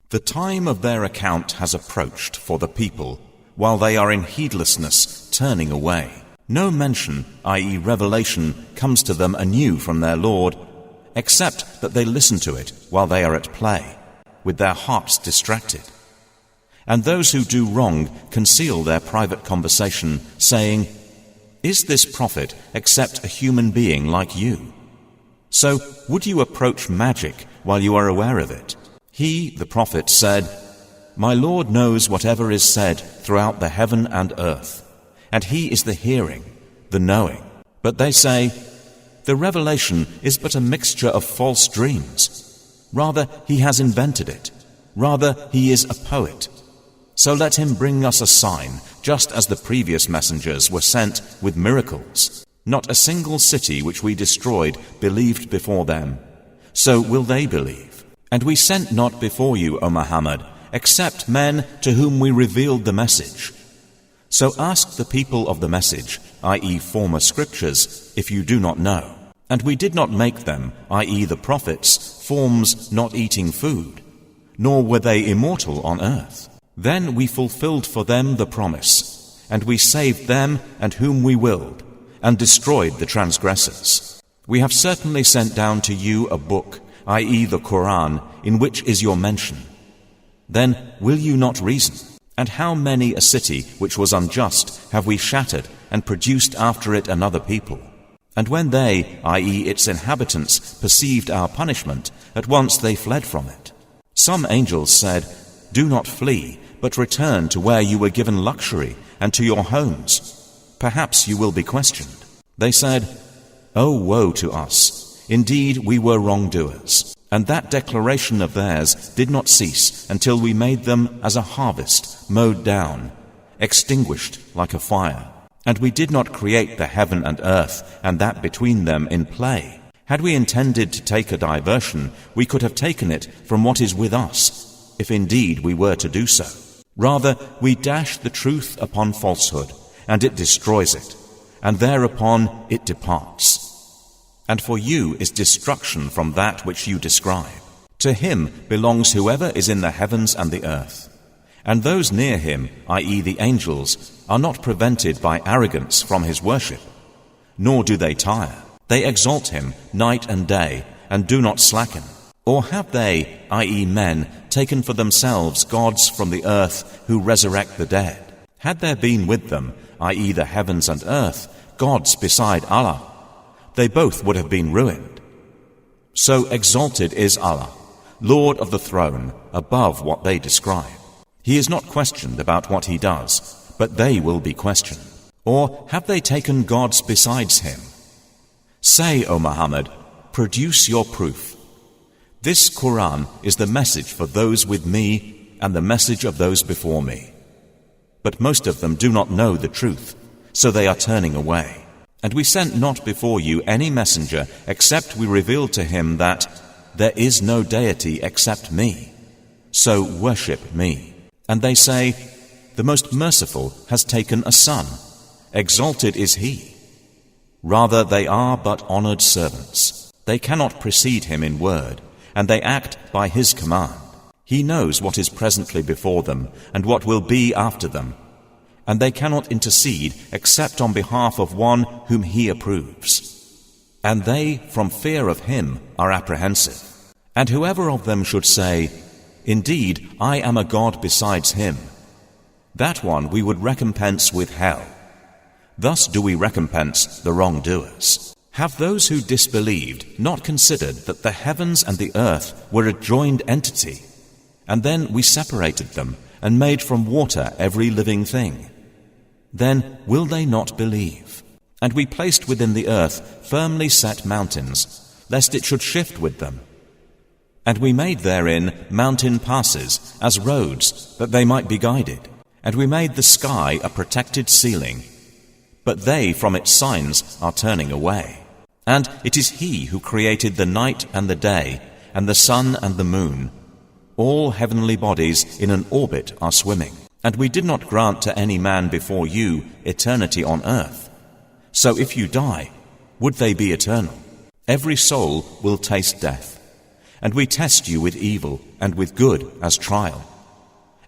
The time of their account has approached for the people, while they are in heedlessness, turning away. No mention, i.e. revelation, comes to them anew from their Lord, except that they listen to it while they are at play, with their hearts distracted. And those who do wrong conceal their private conversation, saying, "Is this prophet except a human being like you?" So, would you approach magic while you are aware of it? He, the prophet, said, "My Lord knows whatever is said throughout the heaven and earth, and He is the hearing, the knowing." But they say, "The revelation is but a mixture of false dreams. Rather, he has invented it. Rather, he is a poet. So let him bring us a sign, just as the previous messengers were sent with miracles. Not a single city which we destroyed believed before them. So will they believe. And we sent not before you, O Muhammad, except men to whom we revealed the message. So ask the people of the message, i.e. former scriptures, if you do not know. And we did not make them, i.e. the prophets, forms not eating food, nor were they immortal on earth. Then we fulfilled for them the promise, and we saved them and whom we willed, and destroyed the transgressors. We have certainly sent down to you a book, i.e. the Quran, in which is your mention. Then will you not reason? And how many a city which was unjust have we shattered and produced after it another people? And when they, i.e. its inhabitants, perceived our punishment, at once they fled from it. Some angels said, "Do not flee, but return to where you were given luxury and to your homes. Perhaps you will be questioned." They said, "Oh, woe to us! Indeed, we were wrongdoers." And that declaration of theirs did not cease until we made them as a harvest mowed down, extinguished like a fire. And we did not create the heaven and earth and that between them in play. Had we intended to take a diversion, we could have taken it from what is with us, if indeed we were to do so. Rather, we dash the truth upon falsehood, and it destroys it, and thereupon it departs. And for you is destruction from that which you describe. To him belongs whoever is in the heavens and the earth. And those near him, i.e. the angels, are not prevented by arrogance from his worship, nor do they tire. They exalt him night and day, and do not slacken. Or have they, i.e. men, taken for themselves gods from the earth who resurrect the dead? Had there been with them, i.e. the heavens and earth, gods beside Allah, they both would have been ruined. So exalted is Allah, Lord of the throne, above what they describe. He is not questioned about what he does, but they will be questioned. Or have they taken gods besides him? Say, O Muhammad, produce your proof. This Quran is the message for those with me and the message of those before me. But most of them do not know the truth, so they are turning away. And we sent not before you any messenger except we revealed to him that there is no deity except me, so worship me. And they say, the most merciful has taken a son, exalted is he. Rather, they are but honored servants. They cannot precede him in word, and they act by his command. He knows what is presently before them and what will be after them. And they cannot intercede except on behalf of one whom he approves. And they, from fear of him, are apprehensive. And whoever of them should say, "Indeed, I am a god besides him," that one we would recompense with hell. Thus do we recompense the wrongdoers. Have those who disbelieved not considered that the heavens and the earth were a joined entity, and then we separated them and made from water every living thing? Then will they not believe? And we placed within the earth firmly set mountains, lest it should shift with them. And we made therein mountain passes as roads, that they might be guided. And we made the sky a protected ceiling, but they from its signs are turning away. And it is He who created the night and the day, and the sun and the moon. All heavenly bodies in an orbit are swimming. And we did not grant to any man before you eternity on earth. So if you die, would they be eternal? Every soul will taste death. And we test you with evil and with good as trial.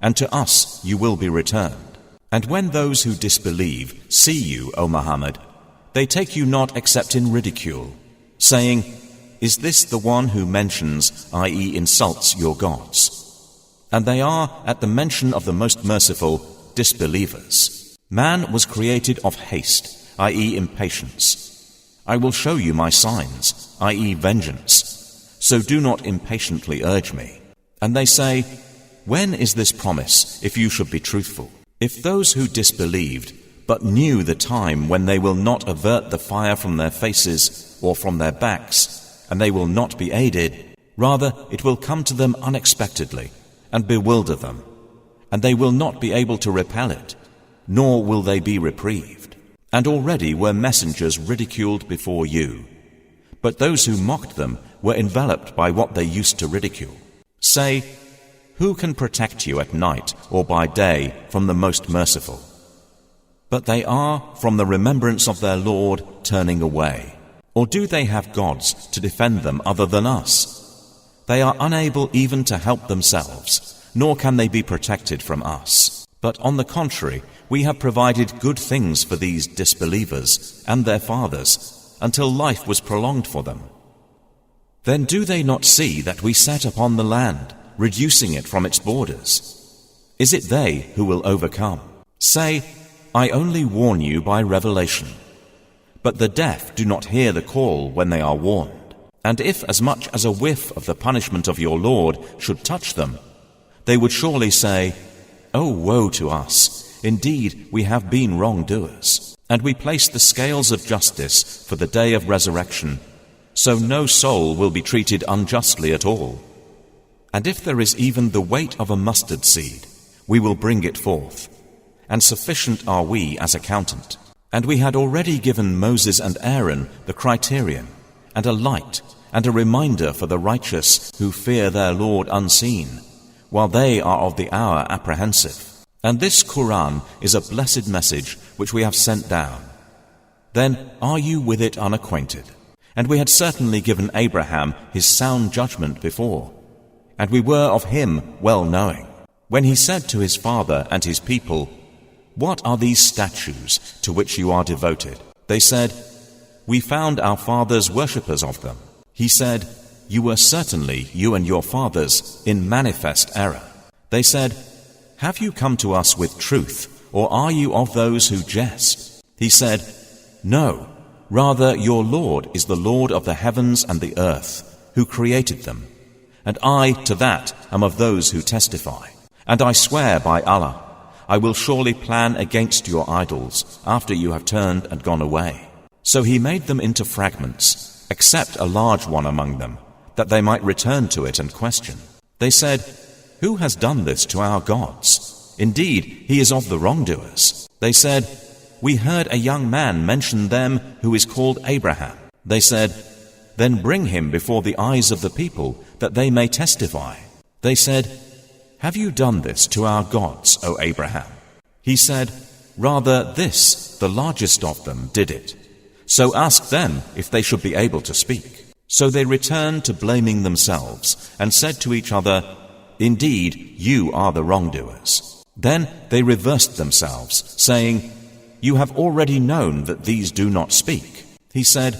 And to us you will be returned. And when those who disbelieve see you, O Muhammad, they take you not except in ridicule, saying, "Is this the one who mentions, i.e. insults your gods?" And they are, at the mention of the Most Merciful, disbelievers. Man was created of haste, i.e. impatience. I will show you my signs, i.e. vengeance. So do not impatiently urge me. And they say, when is this promise, if you should be truthful? If those who disbelieved, but knew the time when they will not avert the fire from their faces or from their backs, and they will not be aided, rather it will come to them unexpectedly, and bewilder them, and they will not be able to repel it, nor will they be reprieved. And already were messengers ridiculed before you, but those who mocked them were enveloped by what they used to ridicule. Say, who can protect you at night or by day from the Most Merciful? But they are, from the remembrance of their Lord, turning away. Or do they have gods to defend them other than us? They are unable even to help themselves, nor can they be protected from us. But on the contrary, we have provided good things for these disbelievers and their fathers, until life was prolonged for them. Then do they not see that we set upon the land, reducing it from its borders? Is it they who will overcome? Say, I only warn you by revelation. But the deaf do not hear the call when they are warned. And if as much as a whiff of the punishment of your Lord should touch them, they would surely say, "Oh, woe to us! Indeed, we have been wrongdoers." And we place the scales of justice for the day of resurrection, so no soul will be treated unjustly at all. And if there is even the weight of a mustard seed, we will bring it forth, and sufficient are we as accountant. And we had already given Moses and Aaron the criterion, and a light, and a reminder for the righteous who fear their Lord unseen, while they are of the hour apprehensive. And this Quran is a blessed message which we have sent down. Then are you with it unacquainted? And we had certainly given Abraham his sound judgment before, and we were of him well knowing. When he said to his father and his people, "What are these statues to which you are devoted?" They said, "We found our fathers worshippers of them." He said, "You were certainly, you and your fathers, in manifest error." They said, "Have you come to us with truth, or are you of those who jest?" He said, "No, rather your Lord is the Lord of the heavens and the earth, who created them, and I to that am of those who testify. And I swear by Allah, I will surely plan against your idols after you have turned and gone away." So he made them into fragments, except a large one among them, that they might return to it and question. They said, "Who has done this to our gods? Indeed, he is of the wrongdoers." They said, "We heard a young man mention them who is called Abraham." They said, "Then bring him before the eyes of the people, that they may testify." They said, "Have you done this to our gods, O Abraham?" He said, "Rather this, the largest of them, did it. So ask them if they should be able to speak." So they returned to blaming themselves and said to each other, "Indeed, you are the wrongdoers." Then they reversed themselves, saying, "You have already known that these do not speak." He said,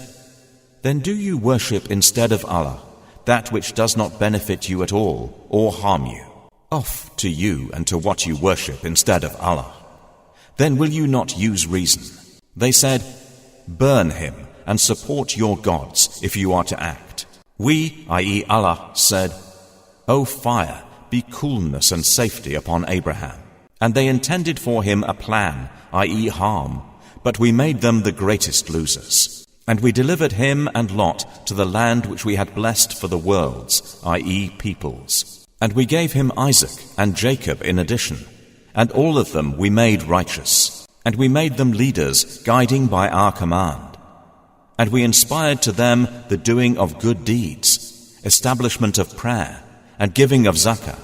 "Then do you worship instead of Allah that which does not benefit you at all or harm you? Off to you and to what you worship instead of Allah. Then will you not use reason?" They said, "Burn him and support your gods if you are to act." We, i.e. Allah, said, "O fire, be coolness and safety upon Abraham." And they intended for him a plan, i.e. harm, but we made them the greatest losers. And we delivered him and Lot to the land which we had blessed for the worlds, i.e. peoples. And we gave him Isaac and Jacob in addition, and all of them we made righteous. And we made them leaders, guiding by our command. And we inspired to them the doing of good deeds, establishment of prayer, and giving of zakah.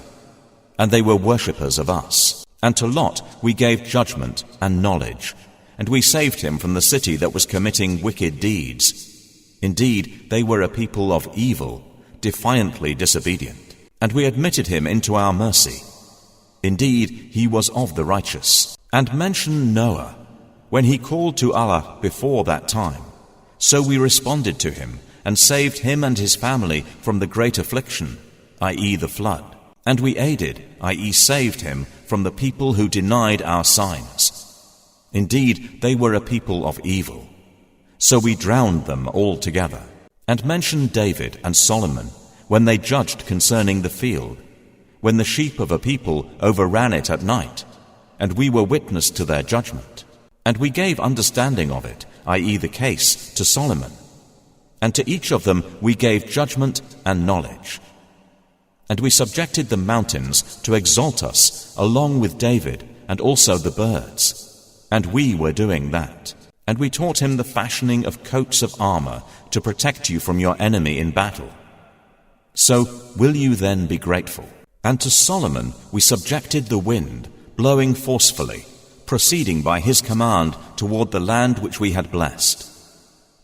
And they were worshippers of us. And to Lot we gave judgment and knowledge, and we saved him from the city that was committing wicked deeds. Indeed, they were a people of evil, defiantly disobedient. And we admitted him into our mercy. Indeed, he was of the righteous. And mention Noah, when he called to Allah before that time. So we responded to him, and saved him and his family from the great affliction, i.e. the flood. And we aided, i.e. saved him from the people who denied our signs. Indeed, they were a people of evil. So we drowned them all together. And mention David and Solomon, when they judged concerning the field, when the sheep of a people overran it at night, and we were witness to their judgment. And we gave understanding of it, i.e. the case, to Solomon. And to each of them we gave judgment and knowledge. And we subjected the mountains to exalt us, along with David, and also the birds. And we were doing that. And we taught him the fashioning of coats of armor to protect you from your enemy in battle. So will you then be grateful? And to Solomon we subjected the wind, blowing forcefully, proceeding by his command toward the land which we had blessed.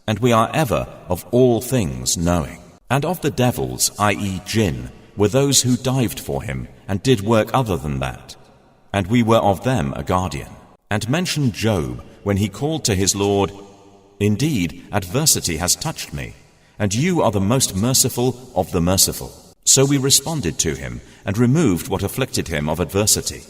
And we are ever of all things knowing. And of the devils, i.e. jinn, were those who dived for him and did work other than that. And we were of them a guardian. And mention Job when he called to his Lord, "Indeed, adversity has touched me, and you are the most merciful of the merciful." So we responded to him and removed what afflicted him of adversity.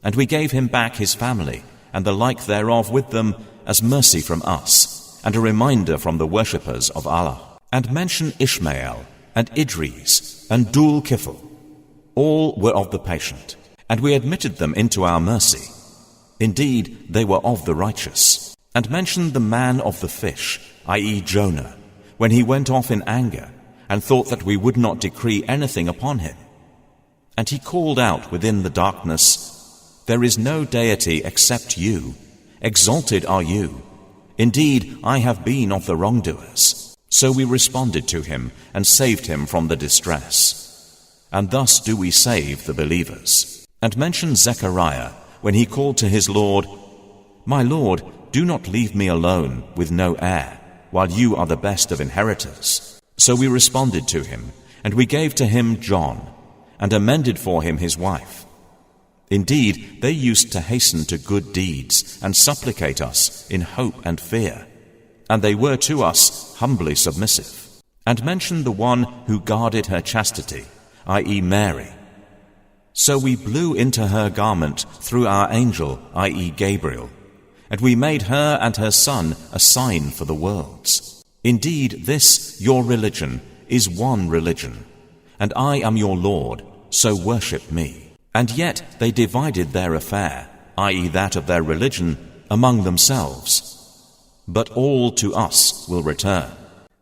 And we gave him back his family and the like thereof with them as mercy from us, and a reminder from the worshippers of Allah. And mention Ishmael and Idris and Dhul Kifl. All were of the patient, and we admitted them into our mercy. Indeed, they were of the righteous. And mention the man of the fish, i.e. Jonah, when he went off in anger and thought that we would not decree anything upon him. And he called out within the darkness, "There is no deity except you. Exalted are you. Indeed, I have been of the wrongdoers." So we responded to him and saved him from the distress. And thus do we save the believers. And mention Zechariah when he called to his Lord, "My Lord, do not leave me alone with no heir, while you are the best of inheritors." So we responded to him, and we gave to him John, and amended for him his wife. Indeed, they used to hasten to good deeds and supplicate us in hope and fear, and they were to us humbly submissive. And mention the one who guarded her chastity, i.e. Mary. So we blew into her garment through our angel, i.e. Gabriel, and we made her and her son a sign for the worlds. Indeed, this, your religion, is one religion, and I am your Lord, so worship me. And yet they divided their affair, i.e. that of their religion, among themselves. But all to us will return.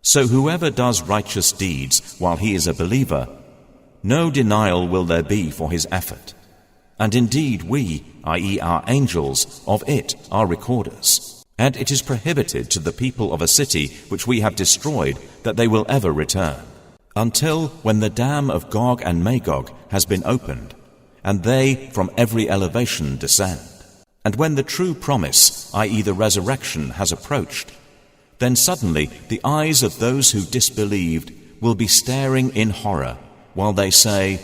So whoever does righteous deeds while he is a believer, no denial will there be for his effort. And indeed we, i.e. our angels, of it are recorders. And it is prohibited to the people of a city which we have destroyed that they will ever return, until when the dam of Gog and Magog has been opened, and they from every elevation descend. And when the true promise, i.e. the resurrection, has approached, then suddenly the eyes of those who disbelieved will be staring in horror, while they say,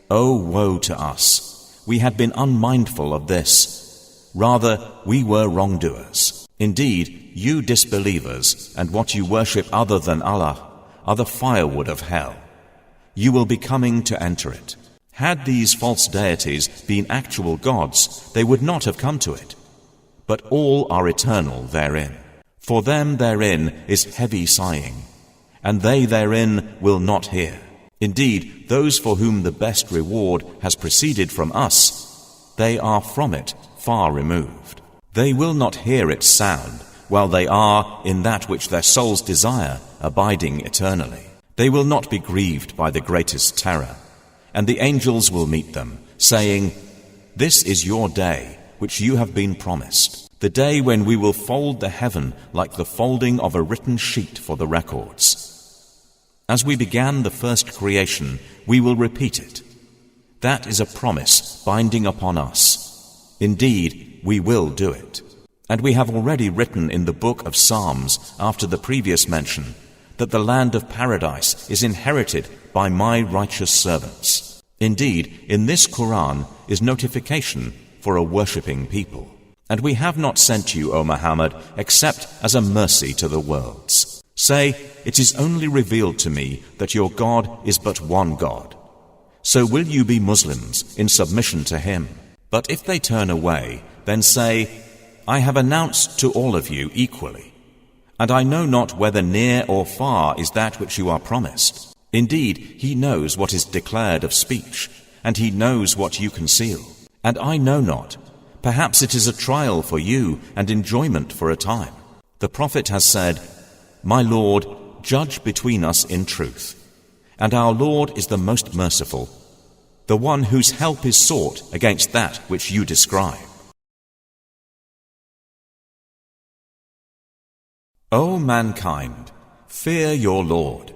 "Oh, woe to us! We had been unmindful of this. Rather, we were wrongdoers. Indeed, you disbelievers, and what you worship other than Allah, are the firewood of hell. You will be coming to enter it. Had these false deities been actual gods, they would not have come to it. But all are eternal therein. For them therein is heavy sighing, and they therein will not hear. Indeed, those for whom the best reward has proceeded from us, they are from it far removed. They will not hear its sound, while they are, in that which their souls desire, abiding eternally. They will not be grieved by the greatest terror, and the angels will meet them, saying, "This is your day, which you have been promised, the day when we will fold the heaven like the folding of a written sheet for the records. As we began the first creation, we will repeat it. That is a promise binding upon us. Indeed, we will do it. And we have already written in the book of Psalms, after the previous mention, that the land of paradise is inherited by my righteous servants. Indeed, in this Quran is notification for a worshipping people. And we have not sent you, O Muhammad, except as a mercy to the worlds. Say, it is only revealed to me that your God is but one God. So will you be Muslims in submission to him? But if they turn away, then say, I have announced to all of you equally, and I know not whether near or far is that which you are promised. Indeed, he knows what is declared of speech, and he knows what you conceal. And I know not. Perhaps it is a trial for you and enjoyment for a time. The Prophet has said, My Lord, judge between us in truth. And our Lord is the most merciful, the one whose help is sought against that which you describe. O mankind, fear your Lord.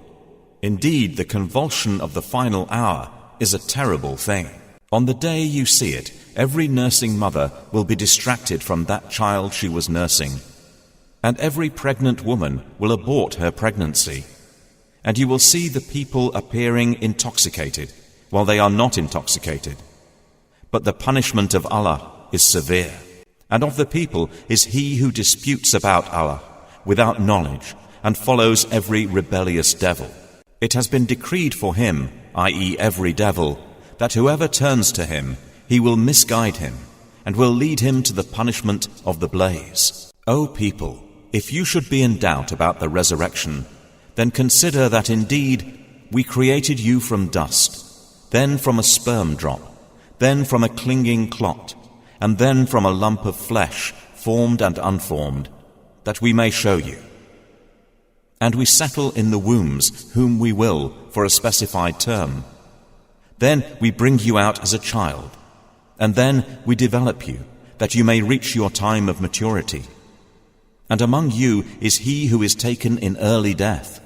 Indeed, the convulsion of the final hour is a terrible thing. On the day you see it, every nursing mother will be distracted from that child she was nursing, and every pregnant woman will abort her pregnancy. And you will see the people appearing intoxicated, while they are not intoxicated. But the punishment of Allah is severe. And of the people is he who disputes about Allah without knowledge and follows every rebellious devil. It has been decreed for him, i.e. every devil, that whoever turns to him, he will misguide him and will lead him to the punishment of the blaze. O people, if you should be in doubt about the resurrection, then consider that indeed we created you from dust, then from a sperm drop, then from a clinging clot, and then from a lump of flesh, formed and unformed, that we may show you. And we settle in the wombs whom we will for a specified term. Then we bring you out as a child, and then we develop you, that you may reach your time of maturity. And among you is he who is taken in early death,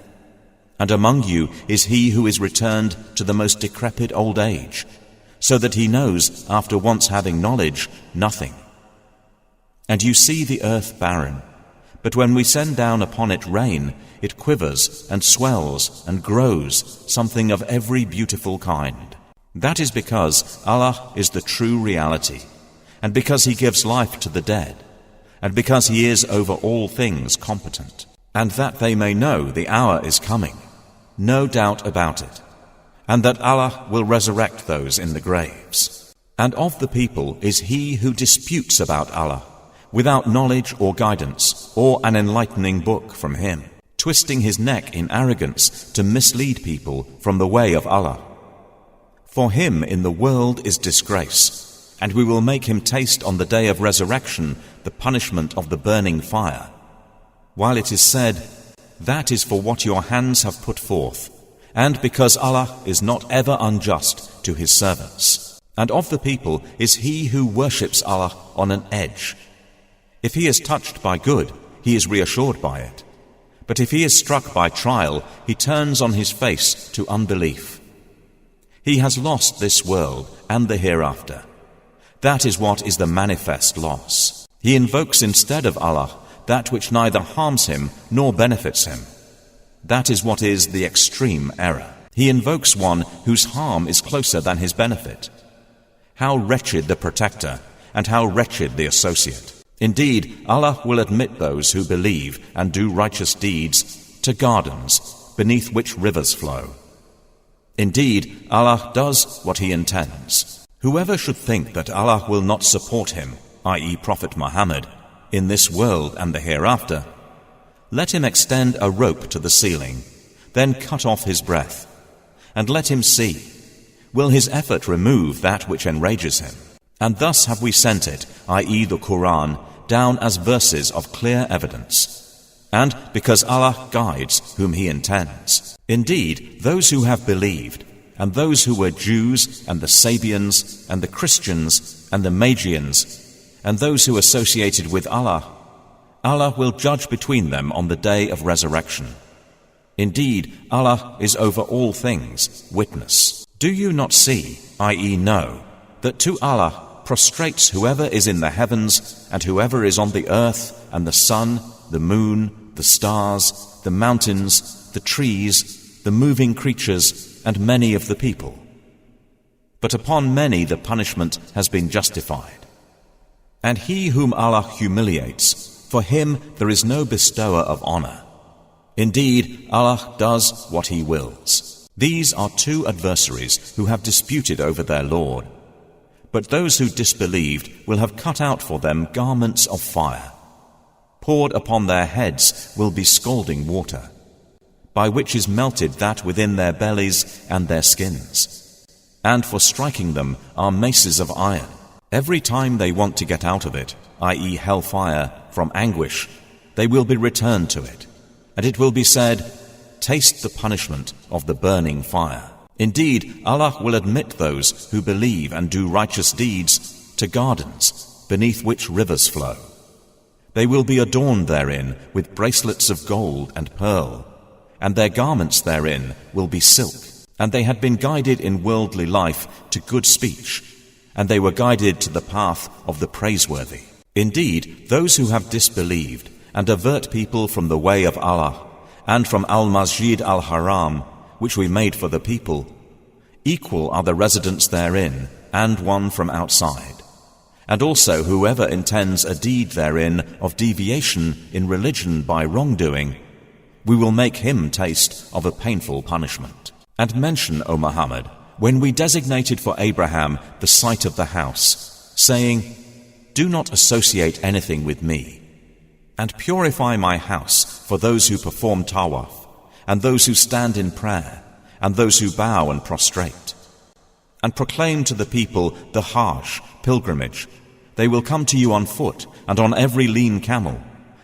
and among you is he who is returned to the most decrepit old age, so that he knows, after once having knowledge, nothing. And you see the earth barren, but when we send down upon it rain, it quivers and swells and grows, something of every beautiful kind. That is because Allah is the true reality, and because he gives life to the dead, and because he is over all things competent. And that they may know the hour is coming, no doubt about it, and that Allah will resurrect those in the graves. And of the people is he who disputes about Allah, without knowledge or guidance, or an enlightening book from him, twisting his neck in arrogance to mislead people from the way of Allah. For him in the world is disgrace, and we will make him taste on the day of resurrection the punishment of the burning fire. While it is said, that is for what your hands have put forth, and because Allah is not ever unjust to his servants. And of the people is he who worships Allah on an edge. If he is touched by good, he is reassured by it. But if he is struck by trial, he turns on his face to unbelief. He has lost this world and the hereafter. That is what is the manifest loss. He invokes instead of Allah that which neither harms him nor benefits him. That is what is the extreme error. He invokes one whose harm is closer than his benefit. How wretched the protector, and how wretched the associate. Indeed, Allah will admit those who believe and do righteous deeds to gardens beneath which rivers flow. Indeed, Allah does what he intends. Whoever should think that Allah will not support him, i.e. Prophet Muhammad, in this world and the hereafter, let him extend a rope to the ceiling, then cut off his breath, and let him see, will his effort remove that which enrages him? And thus have we sent it, i.e. the Quran, down as verses of clear evidence, and because Allah guides whom he intends. Indeed, those who have believed, and those who were Jews, and the Sabians, and the Christians, and the Magians, and those who associated with Allah, Allah will judge between them on the day of resurrection. Indeed, Allah is over all things, witness. Do you not see, i.e. know, that to Allah prostrates whoever is in the heavens and whoever is on the earth, and the sun, the moon, the stars, the mountains, the trees, the moving creatures, and many of the people. But upon many the punishment has been justified. And he whom Allah humiliates, for him there is no bestower of honor. Indeed, Allah does what He wills. These are two adversaries who have disputed over their Lord. But those who disbelieved will have cut out for them garments of fire. Poured upon their heads will be scalding water, by which is melted that within their bellies and their skins. And for striking them are maces of iron. Every time they want to get out of it, i.e. hellfire, from anguish, they will be returned to it. And it will be said, taste the punishment of the burning fire. Indeed, Allah will admit those who believe and do righteous deeds to gardens, beneath which rivers flow. They will be adorned therein with bracelets of gold and pearl, and their garments therein will be silk. And they had been guided in worldly life to good speech, and they were guided to the path of the praiseworthy. Indeed, those who have disbelieved and avert people from the way of Allah and from Al-Masjid Al-Haram, which we made for the people, equal are the residents therein and one from outside. And also whoever intends a deed therein of deviation in religion by wrongdoing, we will make him taste of a painful punishment. And mention, O Muhammad, when we designated for Abraham the site of the house, saying, do not associate anything with me, and purify my house for those who perform tawaf, and those who stand in prayer, and those who bow and prostrate. And proclaim to the people the Hajj, pilgrimage. They will come to you on foot, and on every lean camel.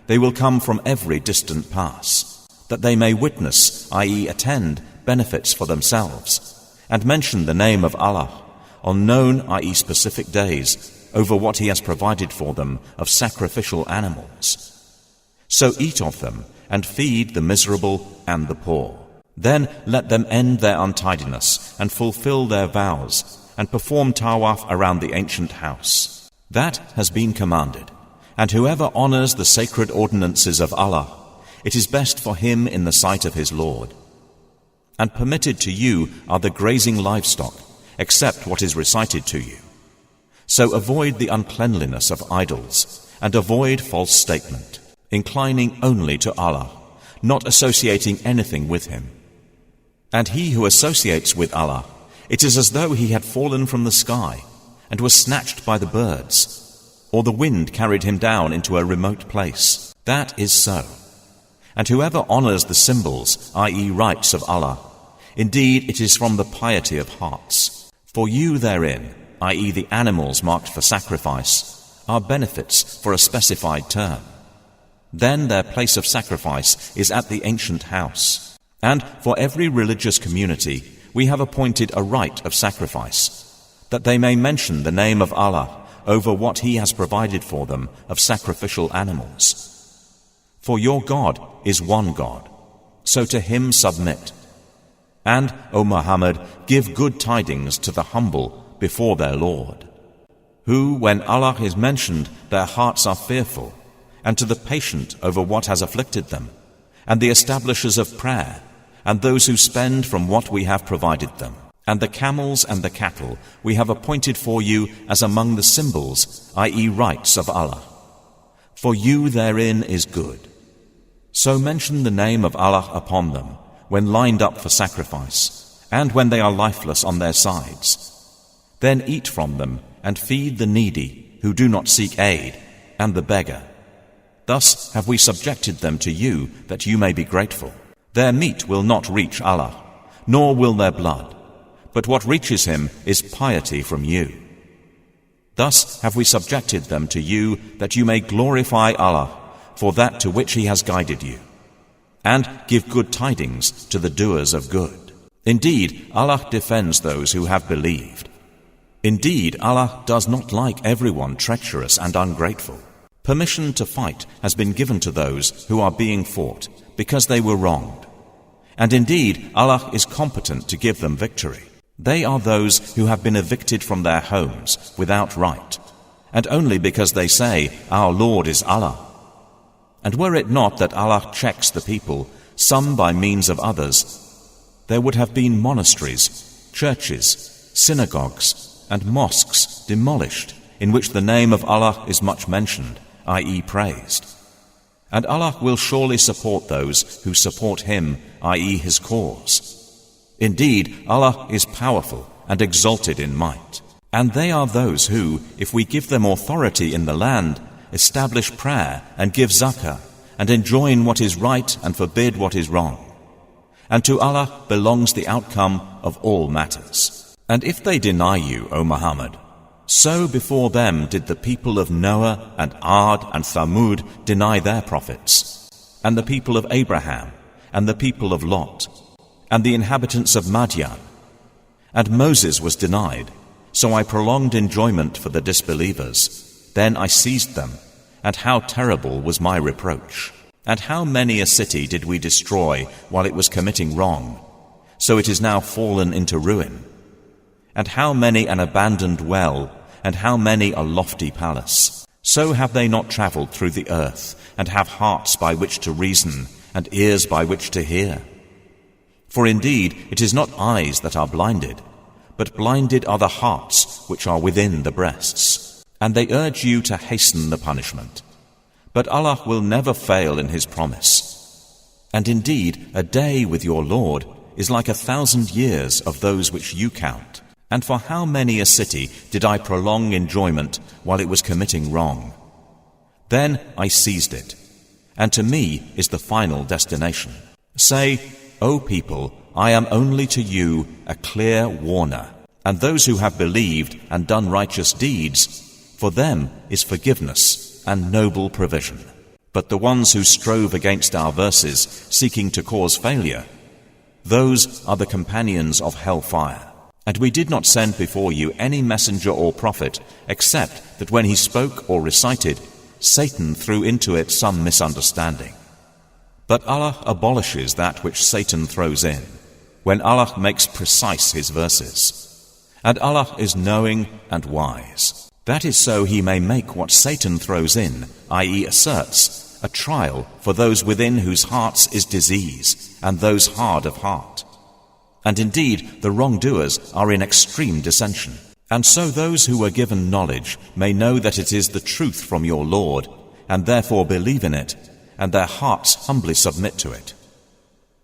They will come from every distant pass, that they may witness, i.e. attend, benefits for themselves, and mention the name of Allah, on known, i.e. specific days, over what He has provided for them of sacrificial animals. So eat of them, and feed the miserable and the poor. Then let them end their untidiness, and fulfill their vows, and perform tawaf around the ancient house. That has been commanded, and whoever honors the sacred ordinances of Allah, it is best for him in the sight of his Lord. And permitted to you are the grazing livestock, except what is recited to you. So avoid the uncleanliness of idols, and avoid false statement, inclining only to Allah, not associating anything with Him. And he who associates with Allah, it is as though he had fallen from the sky, and was snatched by the birds, or the wind carried him down into a remote place. That is so. And whoever honors the symbols, i.e. rites of Allah, indeed it is from the piety of hearts. For you therein, i.e. the animals marked for sacrifice, are benefits for a specified term. Then their place of sacrifice is at the ancient house. And for every religious community we have appointed a rite of sacrifice, that they may mention the name of Allah over what He has provided for them of sacrificial animals. For your God is one God, so to Him submit. And, O Muhammad, give good tidings to the humble before their Lord, who, when Allah is mentioned, their hearts are fearful, and to the patient over what has afflicted them, and the establishers of prayer, and those who spend from what we have provided them. And the camels and the cattle we have appointed for you as among the symbols, i.e. rites of Allah. For you therein is good. So mention the name of Allah upon them, when lined up for sacrifice, and when they are lifeless on their sides. Then eat from them, and feed the needy, who do not seek aid, and the beggar. Thus have we subjected them to you, that you may be grateful. Their meat will not reach Allah, nor will their blood, but what reaches Him is piety from you. Thus have we subjected them to you, that you may glorify Allah for that to which He has guided you, and give good tidings to the doers of good. Indeed, Allah defends those who have believed. Indeed, Allah does not like everyone treacherous and ungrateful. Permission to fight has been given to those who are being fought because they were wronged. And indeed, Allah is competent to give them victory. They are those who have been evicted from their homes without right, and only because they say, Our Lord is Allah. And were it not that Allah checks the people some by means of others, there would have been monasteries, churches, synagogues, and mosques demolished, in which the name of Allah is much mentioned, i.e. praised. And Allah will surely support those who support Him, i.e. His cause. Indeed, Allah is powerful and exalted in might. And they are those who, if we give them authority in the land, establish prayer and give zakah, and enjoin what is right and forbid what is wrong. And to Allah belongs the outcome of all matters. And if they deny you, O Muhammad, so before them did the people of Noah and Ad and Thamud deny their prophets, and the people of Abraham, and the people of Lot, and the inhabitants of Madian. And Moses was denied, so I prolonged enjoyment for the disbelievers. Then I seized them, and how terrible was my reproach. And how many a city did we destroy while it was committing wrong, so it is now fallen into ruin. And how many an abandoned well, and how many a lofty palace. So have they not travelled through the earth, and have hearts by which to reason, and ears by which to hear. For indeed it is not eyes that are blinded, but blinded are the hearts which are within the breasts. And they urge you to hasten the punishment. But Allah will never fail in His promise. And indeed a day with your Lord is like 1,000 years of those which you count. And for how many a city did I prolong enjoyment while it was committing wrong? Then I seized it, and to me is the final destination. Say, O people, I am only to you a clear warner, and those who have believed and done righteous deeds, for them is forgiveness and noble provision. But the ones who strove against our verses, seeking to cause failure, those are the companions of hellfire. And we did not send before you any messenger or prophet, except that when he spoke or recited, Satan threw into it some misunderstanding. But Allah abolishes that which Satan throws in, when Allah makes precise His verses. And Allah is knowing and wise. That is so He may make what Satan throws in, i.e. asserts, a trial for those within whose hearts is disease, and those hard of heart. And indeed, the wrongdoers are in extreme dissension. And so those who were given knowledge may know that it is the truth from your Lord, and therefore believe in it, and their hearts humbly submit to it.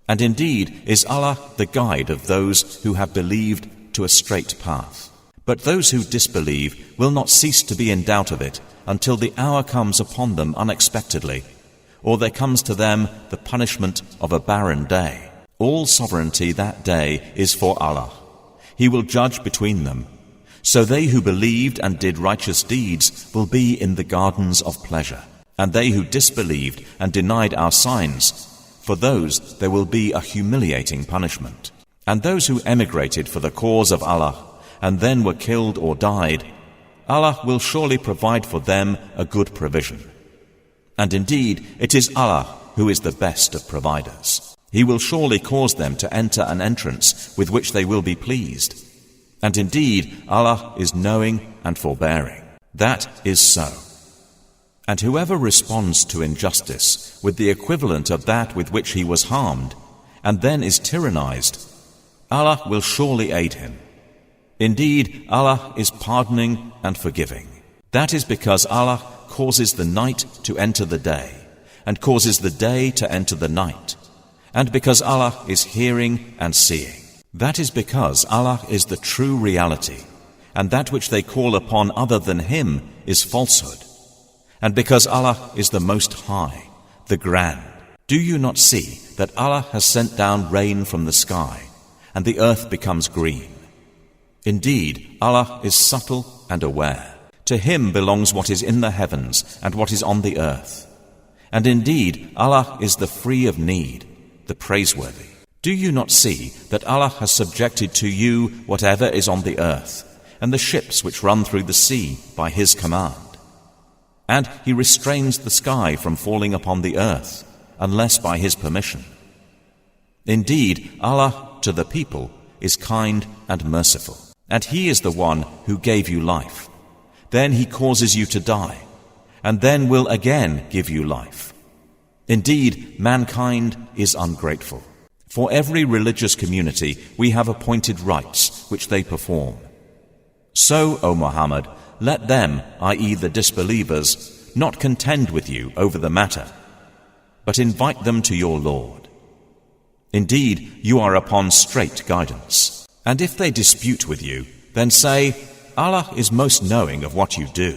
And indeed is Allah the guide of those who have believed to a straight path. But those who disbelieve will not cease to be in doubt of it until the hour comes upon them unexpectedly, or there comes to them the punishment of a barren day. All sovereignty that day is for Allah. He will judge between them. So they who believed and did righteous deeds will be in the gardens of pleasure. And they who disbelieved and denied our signs, for those there will be a humiliating punishment. And those who emigrated for the cause of Allah, and then were killed or died, Allah will surely provide for them a good provision. And indeed, it is Allah who is the best of providers. He will surely cause them to enter an entrance with which they will be pleased. And indeed, Allah is knowing and forbearing. That is so. And whoever responds to injustice with the equivalent of that with which he was harmed, and then is tyrannized, Allah will surely aid him. Indeed, Allah is pardoning and forgiving. That is because Allah causes the night to enter the day, and causes the day to enter the night, and because Allah is hearing and seeing. That is because Allah is the true reality, and that which they call upon other than Him is falsehood. And because Allah is the Most High, the Grand. Do you not see that Allah has sent down rain from the sky, and the earth becomes green? Indeed, Allah is subtle and aware. To Him belongs what is in the heavens and what is on the earth. And indeed, Allah is the free of need, the praiseworthy. Do you not see that Allah has subjected to you whatever is on the earth, and the ships which run through the sea by His command? And He restrains the sky from falling upon the earth, unless by His permission. Indeed, Allah to the people is kind and merciful. And He is the one who gave you life. Then He causes you to die, and then will again give you life. Indeed, mankind is ungrateful. For every religious community we have appointed rites which they perform. So, O Muhammad, let them, i.e. the disbelievers, not contend with you over the matter, but invite them to your Lord. Indeed, you are upon straight guidance. And if they dispute with you, then say, Allah is most knowing of what you do.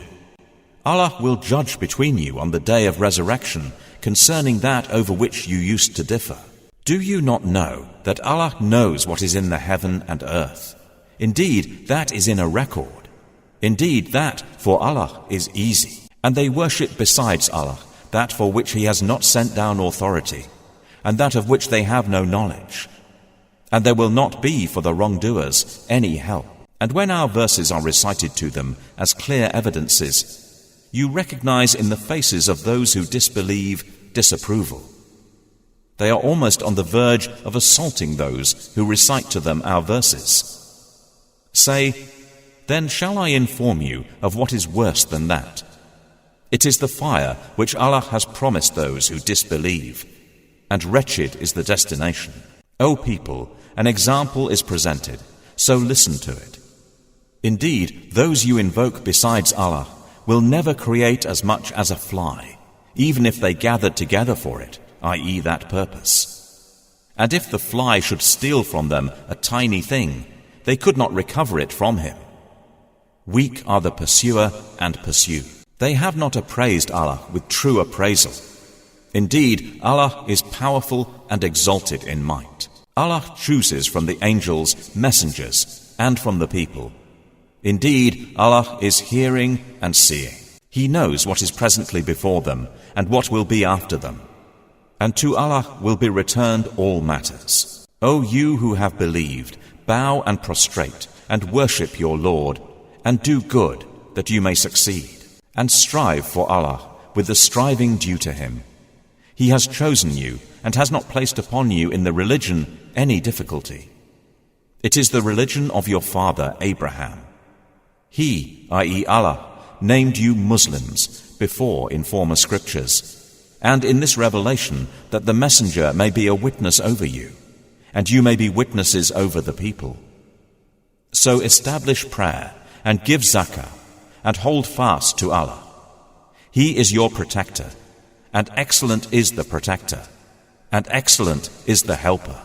Allah will judge between you on the day of resurrection concerning that over which you used to differ. Do you not know that Allah knows what is in the heaven and earth? Indeed, that is in a record. Indeed, that for Allah is easy. And they worship besides Allah that for which He has not sent down authority, and that of which they have no knowledge. And there will not be for the wrongdoers any help. And when our verses are recited to them as clear evidences, you recognize in the faces of those who disbelieve disapproval. They are almost on the verge of assaulting those who recite to them our verses. Say, then shall I inform you of what is worse than that? It is the fire which Allah has promised those who disbelieve, and wretched is the destination. O people, an example is presented, so listen to it. Indeed, those you invoke besides Allah will never create as much as a fly, even if they gathered together for it, i.e. that purpose. And if the fly should steal from them a tiny thing, they could not recover it from him. Weak are the pursuer and pursue. They have not appraised Allah with true appraisal. Indeed, Allah is powerful and exalted in might. Allah chooses from the angels messengers and from the people. Indeed, Allah is hearing and seeing. He knows what is presently before them and what will be after them. And to Allah will be returned all matters. O you who have believed, bow and prostrate and worship your Lord, and do good that you may succeed. And strive for Allah with the striving due to Him. He has chosen you and has not placed upon you in the religion any difficulty. It is the religion of your father Abraham. He, i.e. Allah, named you Muslims before in former scriptures, and in this revelation that the messenger may be a witness over you, and you may be witnesses over the people. So establish prayer and give zakah, and hold fast to Allah. He is your protector, and excellent is the protector, and excellent is the helper.